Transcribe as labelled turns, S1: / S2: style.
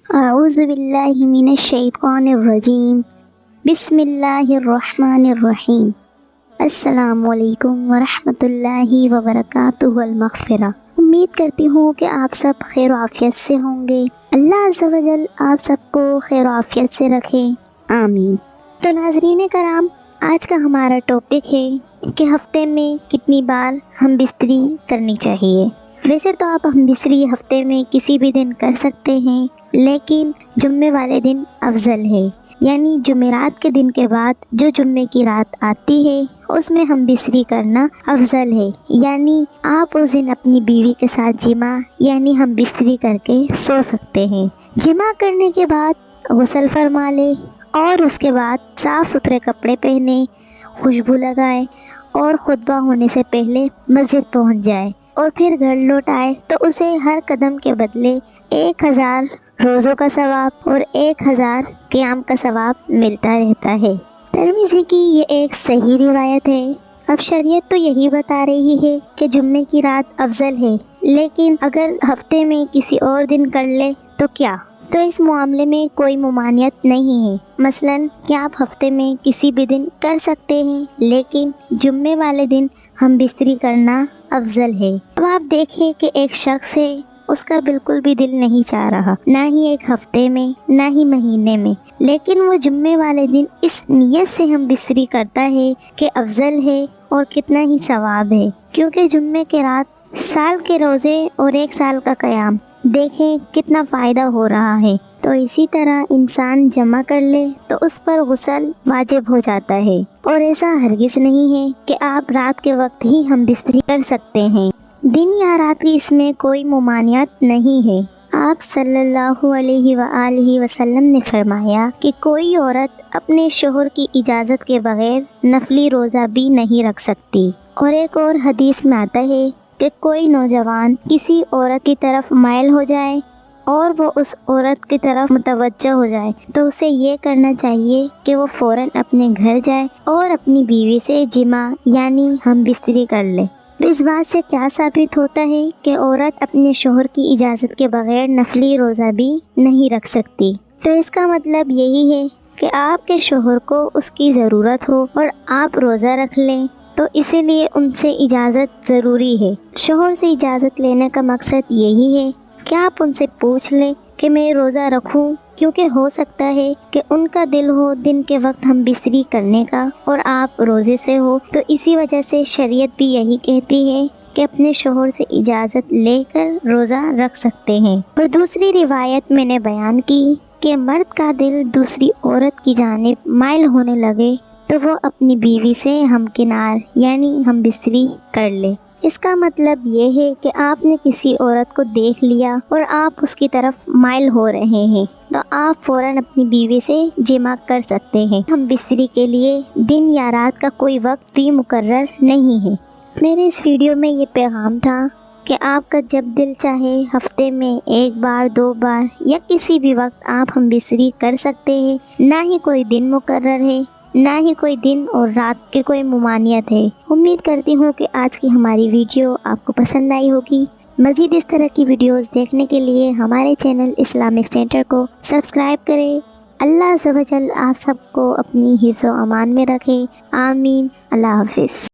S1: اعوذ باللہ من الشیطان الرجیم بسم اللہ الرحمن الرحیم السلام علیکم ورحمۃ اللہ وبرکاتہ المغفرہ۔ امید کرتی ہوں کہ آپ سب خیر و عافیت سے ہوں گے۔ اللہ عز و جل آپ سب کو خیر و عافیت سے رکھے، آمین۔ تو ناظرین کرام، آج کا ہمارا ٹاپک ہے کہ ہفتے میں کتنی بار ہم بستری کرنی چاہیے۔ ویسے تو آپ ہم بستری ہفتے میں کسی بھی دن کر سکتے ہیں، لیکن جمعے والے دن افضل ہے، یعنی جمعرات کے دن کے بعد جو جمعے کی رات آتی ہے اس میں ہم بستری کرنا افضل ہے، یعنی آپ اس دن اپنی بیوی کے ساتھ جمع یعنی ہم بستری کر کے سو سکتے ہیں۔ جمع کرنے کے بعد غسل فرما لیں اور اس کے بعد صاف ستھرے کپڑے پہنیں، خوشبو لگائیں اور خطبہ ہونے سے پہلے مسجد پہنچ جائے اور پھر گھر لوٹ آئے تو اسے ہر قدم کے بدلے 1000 روزوں کا ثواب اور 1000 قیام کا ثواب ملتا رہتا ہے۔ ترمذی کی یہ ایک صحیح روایت ہے۔ اب شریعت تو یہی بتا رہی ہے کہ جمعے کی رات افضل ہے، لیکن اگر ہفتے میں کسی اور دن کر لے تو کیا؟ تو اس معاملے میں کوئی ممانعت نہیں ہے۔ مثلاً کہ آپ ہفتے میں کسی بھی دن کر سکتے ہیں، لیکن جمعے والے دن ہم بستری کرنا افضل ہے۔ اب آپ دیکھیں کہ ایک شخص ہے، اس کا بالکل بھی دل نہیں چاہ رہا، نہ ہی ایک ہفتے میں نہ ہی مہینے میں، لیکن وہ جمعے والے دن اس نیت سے ہم بستری کرتا ہے کہ افضل ہے اور کتنا ہی ثواب ہے، کیونکہ جمعے کے رات سال کے روزے اور 1 سال کا قیام، دیکھیں کتنا فائدہ ہو رہا ہے۔ تو اسی طرح انسان جمع کر لے تو اس پر غسل واجب ہو جاتا ہے، اور ایسا ہرگز نہیں ہے کہ آپ رات کے وقت ہی ہم بستری کر سکتے ہیں، دن یا رات کی اس میں کوئی ممانعت نہیں ہے۔ آپ صلی اللہ علیہ وآلہ وسلم نے فرمایا کہ کوئی عورت اپنے شوہر کی اجازت کے بغیر نفلی روزہ بھی نہیں رکھ سکتی، اور ایک اور حدیث میں آتا ہے کہ کوئی نوجوان کسی عورت کی طرف مائل ہو جائے اور وہ اس عورت کی طرف متوجہ ہو جائے تو اسے یہ کرنا چاہیے کہ وہ فوراً اپنے گھر جائے اور اپنی بیوی سے جمع یعنی ہم بستری کر لے۔ اس بات سے کیا ثابت ہوتا ہے کہ عورت اپنے شوہر کی اجازت کے بغیر نفلی روزہ بھی نہیں رکھ سکتی۔ تو اس کا مطلب یہی ہے کہ آپ کے شوہر کو اس کی ضرورت ہو اور آپ روزہ رکھ لیں، تو اسی لیے ان سے اجازت ضروری ہے۔ شوہر سے اجازت لینے کا مقصد یہی ہے کہ آپ ان سے پوچھ لیں کہ میں روزہ رکھوں، کیونکہ ہو سکتا ہے کہ ان کا دل ہو دن کے وقت ہم بستری کرنے کا اور آپ روزے سے ہو، تو اسی وجہ سے شریعت بھی یہی کہتی ہے کہ اپنے شوہر سے اجازت لے کر روزہ رکھ سکتے ہیں۔ اور دوسری روایت میں نے بیان کی کہ مرد کا دل دوسری عورت کی جانب مائل ہونے لگے تو وہ اپنی بیوی سے ہمکنار یعنی ہم بستری کر لے۔ اس کا مطلب یہ ہے کہ آپ نے کسی عورت کو دیکھ لیا اور آپ اس کی طرف مائل ہو رہے ہیں تو آپ فوراً اپنی بیوی سے جمع کر سکتے ہیں۔ ہم بستری کے لیے دن یا رات کا کوئی وقت بھی مقرر نہیں ہے۔ میرے اس ویڈیو میں یہ پیغام تھا کہ آپ کا جب دل چاہے ہفتے میں 1 بار 2 بار یا کسی بھی وقت آپ ہم بستری کر سکتے ہیں، نہ ہی کوئی دن مقرر ہے، نہ ہی کوئی دن اور رات کی کوئی ممانعت ہے۔ امید کرتی ہوں کہ آج کی ہماری ویڈیو آپ کو پسند آئی ہوگی۔ مزید اس طرح کی ویڈیوز دیکھنے کے لیے ہمارے چینل اسلامک سینٹر کو سبسکرائب کریں۔ اللہ عز و جل آپ سب کو اپنی حفظ و امان میں رکھے، آمین۔ اللہ حافظ۔